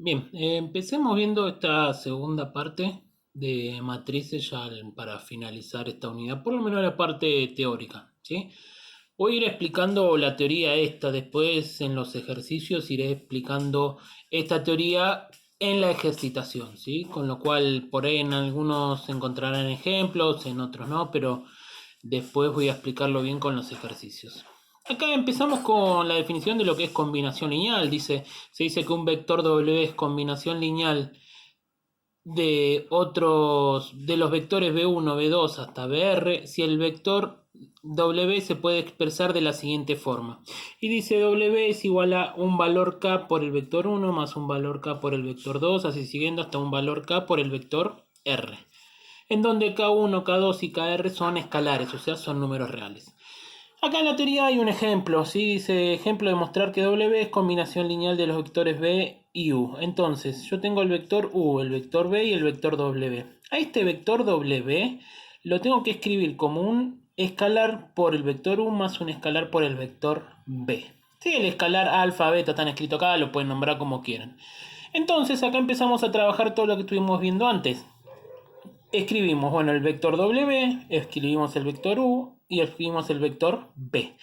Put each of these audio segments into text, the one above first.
Bien, empecemos viendo esta segunda parte de matrices ya para finalizar esta unidad, por lo menos la parte teórica, ¿sí? Voy a ir explicando la teoría esta, después en los ejercicios iré explicando esta teoría en la ejercitación, ¿sí? Con lo cual por ahí en algunos se encontrarán ejemplos, en otros no, pero después voy a explicarlo bien con los ejercicios. Acá empezamos con la definición de lo que es combinación lineal. Se dice que un vector W es combinación lineal de los vectores B1, B2 hasta BR, si el vector W se puede expresar de la siguiente forma. Y dice W es igual a un valor K por el vector 1 más un valor K por el vector 2, así siguiendo hasta un valor K por el vector R, en donde K1, K2 y Kr son escalares, o sea, son números reales. Acá en la teoría hay un ejemplo, ¿sí? Dice ejemplo de mostrar que W es combinación lineal de los vectores B y U. Entonces, yo tengo el vector U, el vector B y el vector W. A este vector W lo tengo que escribir como un escalar por el vector U más un escalar por el vector B. Sí, el escalar alfa, beta están escrito acá, lo pueden nombrar como quieran. Entonces, acá empezamos a trabajar todo lo que estuvimos viendo antes. Escribimos, bueno, el vector W, escribimos el vector U y escribimos el vector B.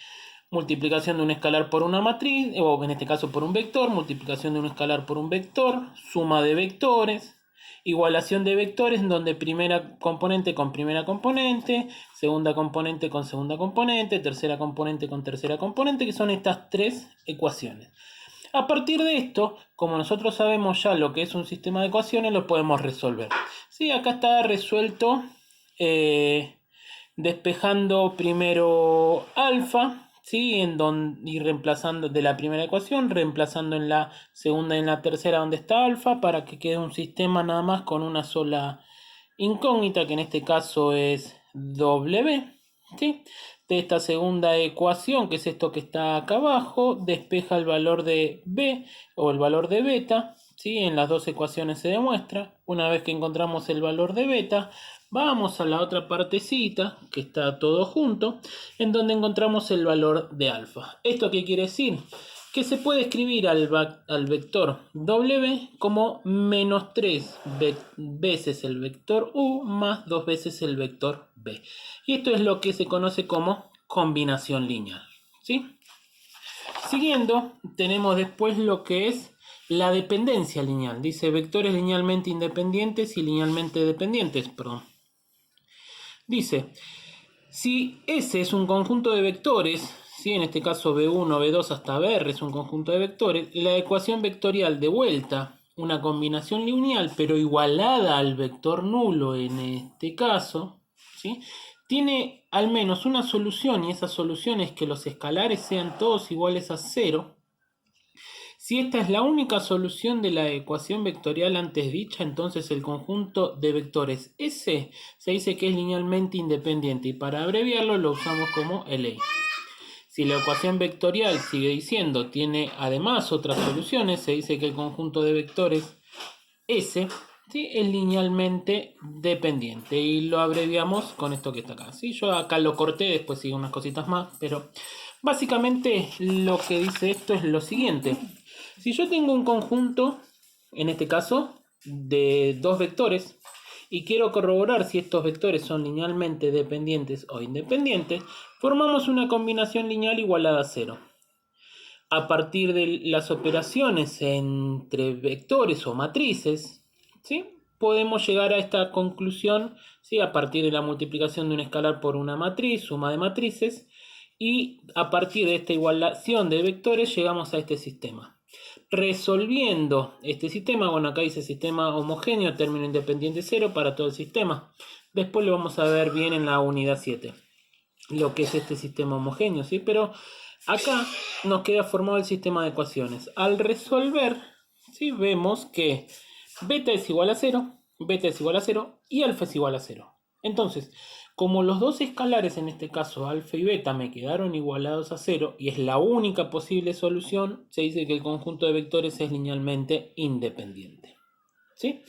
Multiplicación de un escalar por una matriz, o en este caso por un vector, multiplicación de un escalar por un vector, suma de vectores, igualación de vectores en donde primera componente con primera componente, segunda componente con segunda componente, tercera componente con tercera componente, que son estas tres ecuaciones. A partir de esto, como nosotros sabemos ya lo que es un sistema de ecuaciones, lo podemos resolver. Sí, acá está resuelto despejando primero alfa, ¿sí? Y reemplazando de la primera ecuación, reemplazando en la segunda y en la tercera donde está alfa, para que quede un sistema nada más con una sola incógnita, que en este caso es W, ¿sí? De esta segunda ecuación, que es esto que está acá abajo, despeja el valor de B o el valor de beta, ¿sí? En las dos ecuaciones se demuestra. Una vez que encontramos el valor de beta, vamos a la otra partecita, que está todo junto, en donde encontramos el valor de alfa. ¿Esto qué quiere decir? Que se puede escribir al vector W como menos 3 veces el vector U más 2 veces el vector B. Y esto es lo que se conoce como combinación lineal, ¿sí? Siguiendo, tenemos después lo que es la dependencia lineal. Dice vectores linealmente independientes y linealmente dependientes, perdón. Dice, si S es un conjunto de vectores, ¿sí? En este caso B1, B2 hasta BR es un conjunto de vectores, la ecuación vectorial de vuelta, una combinación lineal pero igualada al vector nulo en este caso, ¿sí? Tiene al menos una solución, y esa solución es que los escalares sean todos iguales a 0. Si esta es la única solución de la ecuación vectorial antes dicha, entonces el conjunto de vectores S se dice que es linealmente independiente, y para abreviarlo lo usamos como LA. Si la ecuación vectorial sigue diciendo tiene además otras soluciones, se dice que el conjunto de vectores S, ¿sí?, es linealmente dependiente, y lo abreviamos con esto que está acá, ¿sí? Yo acá lo corté, después sigo unas cositas más, pero básicamente lo que dice esto es lo siguiente. Si yo tengo un conjunto, en este caso, de dos vectores, y quiero corroborar si estos vectores son linealmente dependientes o independientes, formamos una combinación lineal igualada a 0. A partir de las operaciones entre vectores o matrices, ¿sí?, podemos llegar a esta conclusión, ¿sí?, a partir de la multiplicación de un escalar por una matriz, suma de matrices, y a partir de esta igualación de vectores llegamos a este sistema. Resolviendo este sistema, bueno, acá dice sistema homogéneo, término independiente 0 para todo el sistema. Después lo vamos a ver bien en la unidad 7, lo que es este sistema homogéneo, ¿sí? Pero acá nos queda formado el sistema de ecuaciones. Al resolver, ¿sí?, vemos que beta es igual a 0, beta es igual a 0 y alfa es igual a 0. Entonces, como los dos escalares, en este caso alfa y beta, me quedaron igualados a 0 y es la única posible solución, se dice que el conjunto de vectores es linealmente independiente, ¿sí?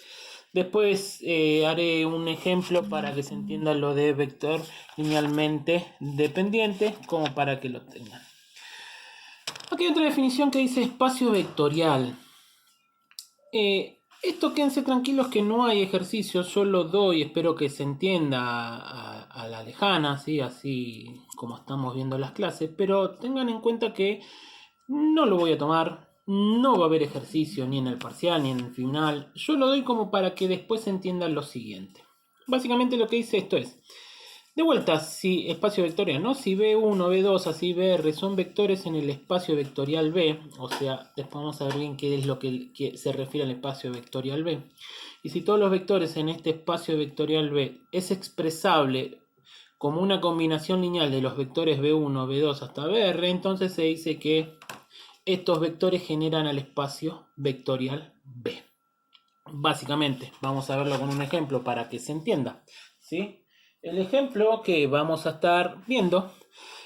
Después haré un ejemplo para que se entienda lo de vector linealmente dependiente, como para que lo tengan. Aquí hay otra definición que dice espacio vectorial. Esto quédense tranquilos que no hay ejercicios, yo lo doy, espero que se entienda a la lejana, ¿sí? Así como estamos viendo las clases, pero tengan en cuenta que no lo voy a tomar, no va a haber ejercicio ni en el parcial ni en el final, yo lo doy como para que después se entiendan lo siguiente. Básicamente lo que dice esto es, de vuelta, si espacio vectorial, ¿no? Si B1, B2, así BR son vectores en el espacio vectorial B, o sea, después vamos a ver bien qué es lo que se refiere al espacio vectorial B. Y si todos los vectores en este espacio vectorial B es expresable como una combinación lineal de los vectores B1, B2 hasta BR, entonces se dice que estos vectores generan al espacio vectorial B. Básicamente, vamos a verlo con un ejemplo para que se entienda, ¿sí? El ejemplo que vamos a estar viendo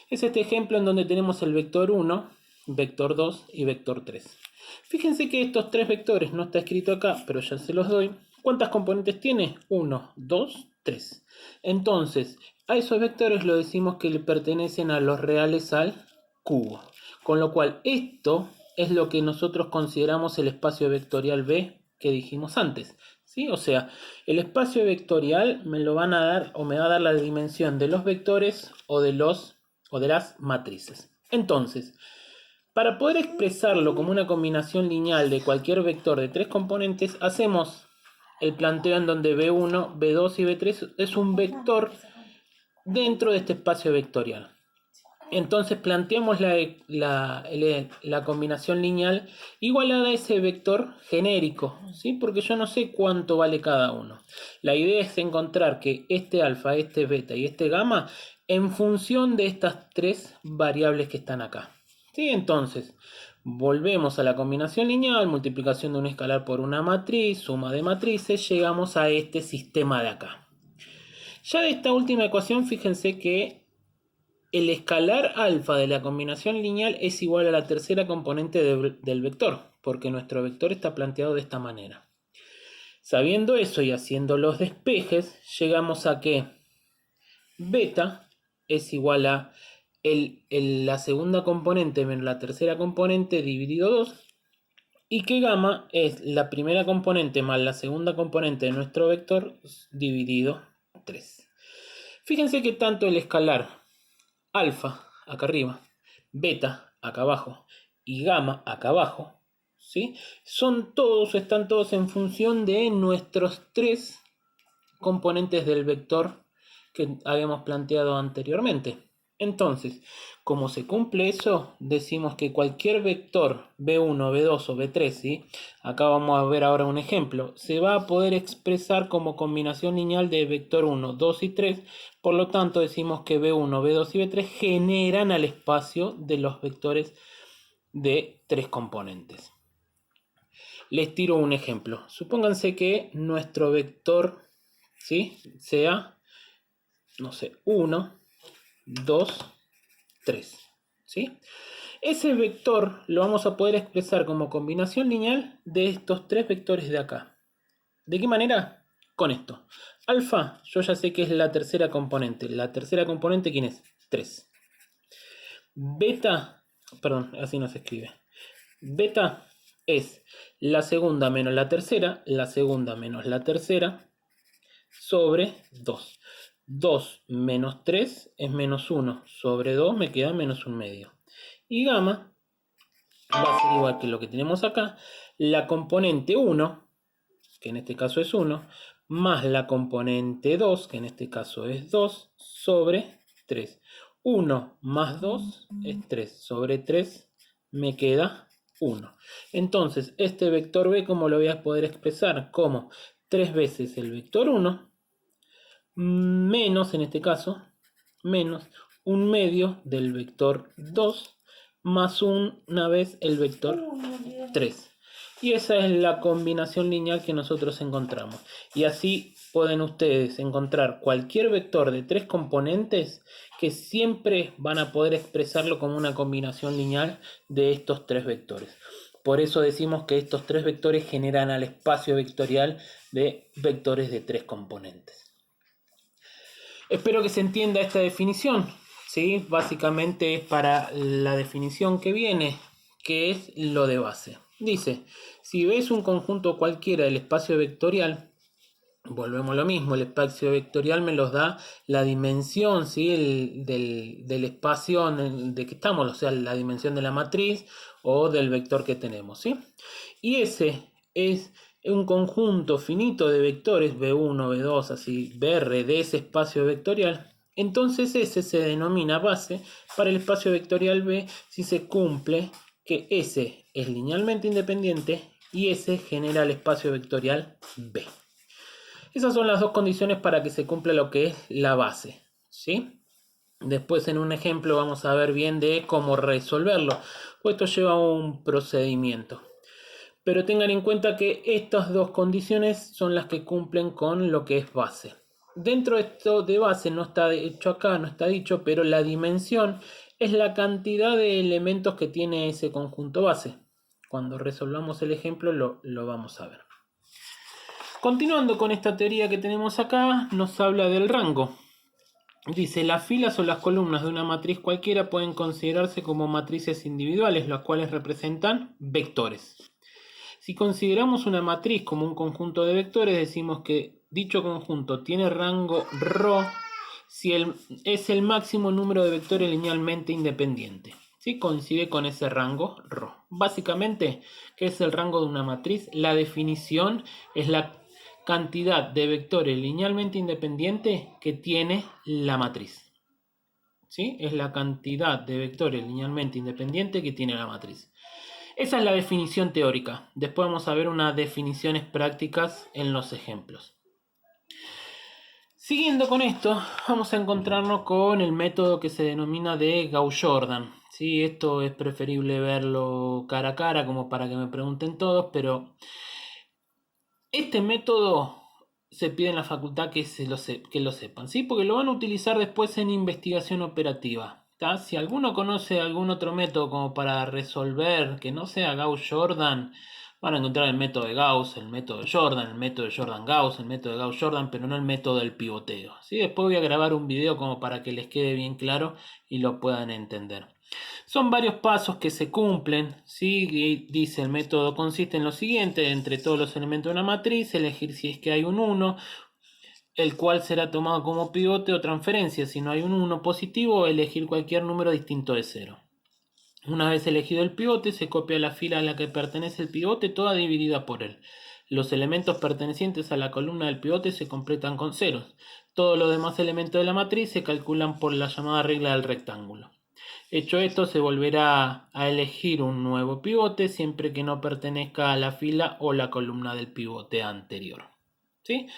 es este ejemplo en donde tenemos el vector 1, vector 2 y vector 3. Fíjense que estos tres vectores, no está escrito acá, pero ya se los doy. ¿Cuántas componentes tiene? 1, 2, 3. Entonces, a esos vectores lo decimos que le pertenecen a los reales al cubo. Con lo cual, esto es lo que nosotros consideramos el espacio vectorial B que dijimos antes. ¿Sí? O sea, el espacio vectorial me lo van a dar o me va a dar la dimensión de los vectores o de las matrices. Entonces, para poder expresarlo como una combinación lineal de cualquier vector de tres componentes, hacemos el planteo en donde B1, B2 y B3 es un vector dentro de este espacio vectorial. Entonces planteamos la combinación lineal igualada a ese vector genérico, ¿sí? Porque yo no sé cuánto vale cada uno. La idea es encontrar que este alfa, este beta y este gamma en función de estas tres variables que están acá. ¿Sí? Entonces, volvemos a la combinación lineal, multiplicación de un escalar por una matriz, suma de matrices, llegamos a este sistema de acá. Ya de esta última ecuación, fíjense que el escalar alfa de la combinación lineal es igual a la tercera componente del vector, porque nuestro vector está planteado de esta manera. Sabiendo eso y haciendo los despejes, llegamos a que beta es igual a la segunda componente menos la tercera componente dividido 2, y que gamma es la primera componente más la segunda componente de nuestro vector dividido 3. Fíjense que tanto el escalar alfa acá arriba, beta acá abajo y gamma acá abajo, ¿sí? Están todos en función de nuestros tres componentes del vector que habíamos planteado anteriormente. Entonces, como se cumple eso, decimos que cualquier vector B1, B2 o B3, ¿sí? Acá vamos a ver ahora un ejemplo, se va a poder expresar como combinación lineal de vector 1, 2 y 3, por lo tanto decimos que B1, B2 y B3 generan al espacio de los vectores de tres componentes. Les tiro un ejemplo. Supónganse que nuestro vector, ¿sí? sea, no sé, 1, 2, 3. ¿Sí? Ese vector lo vamos a poder expresar como combinación lineal de estos tres vectores de acá. ¿De qué manera? Con esto. Alfa, yo ya sé que es la tercera componente. La tercera componente, ¿quién es? 3. Beta, perdón, así no se escribe. Beta es la segunda menos la segunda menos la tercera, sobre 2. 2 menos 3 es menos 1. Sobre 2 me queda menos 1 medio. Y gamma va a ser igual que lo que tenemos acá. La componente 1, que en este caso es 1, más la componente 2, que en este caso es 2, sobre 3. 1 más 2 es 3. Sobre 3 me queda 1. Entonces, este vector B, ¿cómo lo voy a poder expresar? Como 3 veces el vector 1 menos, en este caso, menos un medio del vector 2 más una vez el vector 3. Y esa es la combinación lineal que nosotros encontramos. Y así pueden ustedes encontrar cualquier vector de tres componentes que siempre van a poder expresarlo como una combinación lineal de estos tres vectores. Por eso decimos que estos tres vectores generan al espacio vectorial de vectores de tres componentes. Espero que se entienda esta definición, ¿sí? Básicamente es para la definición que viene, que es lo de base. Dice, si ves un conjunto cualquiera del espacio vectorial, volvemos a lo mismo, el espacio vectorial me los da la dimensión, ¿sí? del espacio en el de que estamos, o sea, la dimensión de la matriz o del vector que tenemos, ¿sí? Y ese es un conjunto finito de vectores, B1, B2, así, BR, de ese espacio vectorial. Entonces ese se denomina base para el espacio vectorial B si se cumple que S es linealmente independiente y S genera el espacio vectorial B. Esas son las dos condiciones para que se cumpla lo que es la base, ¿sí? Después en un ejemplo vamos a ver bien de cómo resolverlo, pues esto lleva un procedimiento. Pero tengan en cuenta que estas dos condiciones son las que cumplen con lo que es base. Dentro de esto de base no está hecho acá, no está dicho, pero la dimensión es la cantidad de elementos que tiene ese conjunto base. Cuando resolvamos el ejemplo lo vamos a ver. Continuando con esta teoría que tenemos acá, nos habla del rango. Dice, las filas o las columnas de una matriz cualquiera pueden considerarse como matrices individuales, las cuales representan vectores. Si consideramos una matriz como un conjunto de vectores, decimos que dicho conjunto tiene rango ρ si es el máximo número de vectores linealmente independiente. ¿Sí? Coincide con ese rango ρ. Básicamente, ¿qué es el rango de una matriz? La definición es la cantidad de vectores linealmente independientes que tiene la matriz. ¿Sí? Es la cantidad de vectores linealmente independientes que tiene la matriz. Esa es la definición teórica. Después vamos a ver unas definiciones prácticas en los ejemplos. Siguiendo con esto, vamos a encontrarnos con el método que se denomina de Gauss-Jordan. ¿Sí? Esto es preferible verlo cara a cara como para que me pregunten todos, pero este método se pide en la facultad que lo sepan, ¿sí? Porque lo van a utilizar después en investigación operativa. ¿Tá? Si alguno conoce algún otro método como para resolver que no sea Gauss-Jordan, van a encontrar el método de Gauss, el método de Jordan, el método de Jordan-Gauss, el método de Gauss-Jordan, pero no el método del pivoteo. ¿Sí? Después voy a grabar un video como para que les quede bien claro y lo puedan entender. Son varios pasos que se cumplen, ¿sí? Y dice el método consiste en lo siguiente: entre todos los elementos de una matriz, elegir si es que hay un 1, el cual será tomado como pivote o transferencia. Si no hay un 1 positivo, elegir cualquier número distinto de 0. Una vez elegido el pivote, se copia la fila a la que pertenece el pivote, toda dividida por él. Los elementos pertenecientes a la columna del pivote se completan con ceros. Todos los demás elementos de la matriz se calculan por la llamada regla del rectángulo. Hecho esto, se volverá a elegir un nuevo pivote siempre que no pertenezca a la fila o la columna del pivote anterior. ¿Sí?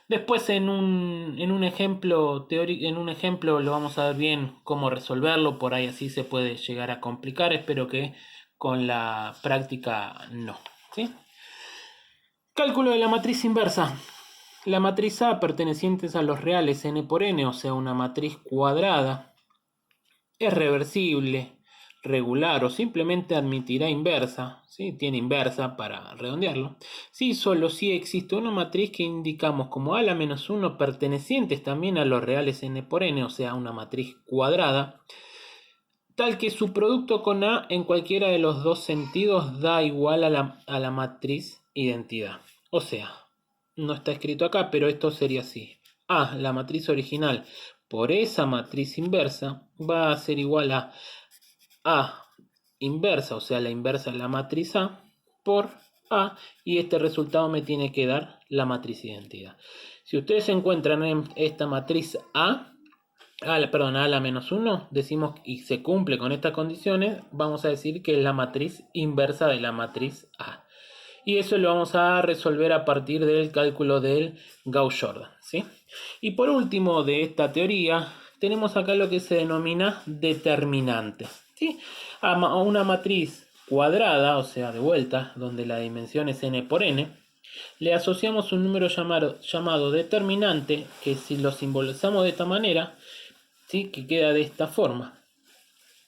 Después en un ejemplo teórico, en un ejemplo lo vamos a ver bien cómo resolverlo, por ahí así se puede llegar a complicar, espero que con la práctica no. ¿Sí? Cálculo de la matriz inversa. La matriz A perteneciente a los reales n por n, o sea una matriz cuadrada, es reversible, regular o simplemente admitirá inversa, ¿sí? Tiene inversa para redondearlo. Sí, solo si existe una matriz que indicamos como a la menos 1 pertenecientes también a los reales n por n, o sea, una matriz cuadrada, tal que su producto con A en cualquiera de los dos sentidos da igual a la matriz identidad. O sea, no está escrito acá, pero esto sería así. A, la matriz original, por esa matriz inversa, va a ser igual a inversa, o sea, la inversa de la matriz A, por A, y este resultado me tiene que dar la matriz identidad. Si ustedes encuentran en esta matriz A la menos 1, decimos, y se cumple con estas condiciones, vamos a decir que es la matriz inversa de la matriz A. Y eso lo vamos a resolver a partir del cálculo del Gauss-Jordan, ¿sí? Y por último de esta teoría, tenemos acá lo que se denomina determinante, ¿sí? A una matriz cuadrada, o sea, de vuelta, donde la dimensión es n por n, le asociamos un número llamado determinante, que si lo simbolizamos de esta manera, ¿sí? Que queda de esta forma.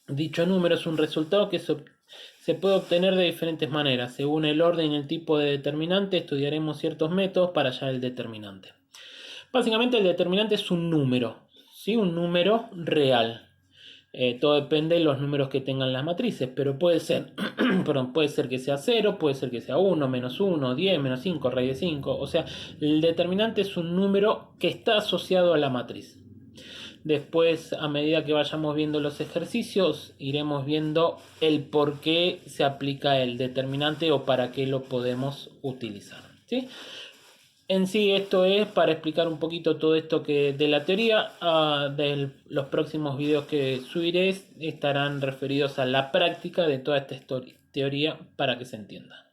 Dicho número es un resultado que se puede obtener de diferentes maneras. Según el orden y el tipo de determinante, estudiaremos ciertos métodos para hallar el determinante. Básicamente el determinante es un número, ¿sí? Un número real. Todo depende de los números que tengan las matrices, pero puede ser, perdón, puede ser que sea 0, puede ser que sea 1, menos 1, 10, menos 5, raíz de 5. O sea, el determinante es un número que está asociado a la matriz. Después, a medida que vayamos viendo los ejercicios, iremos viendo el por qué se aplica el determinante o para qué lo podemos utilizar, ¿sí? En sí, esto es para explicar un poquito todo esto que de la teoría. De los próximos videos que subiré estarán referidos a la práctica de toda esta teoría para que se entienda.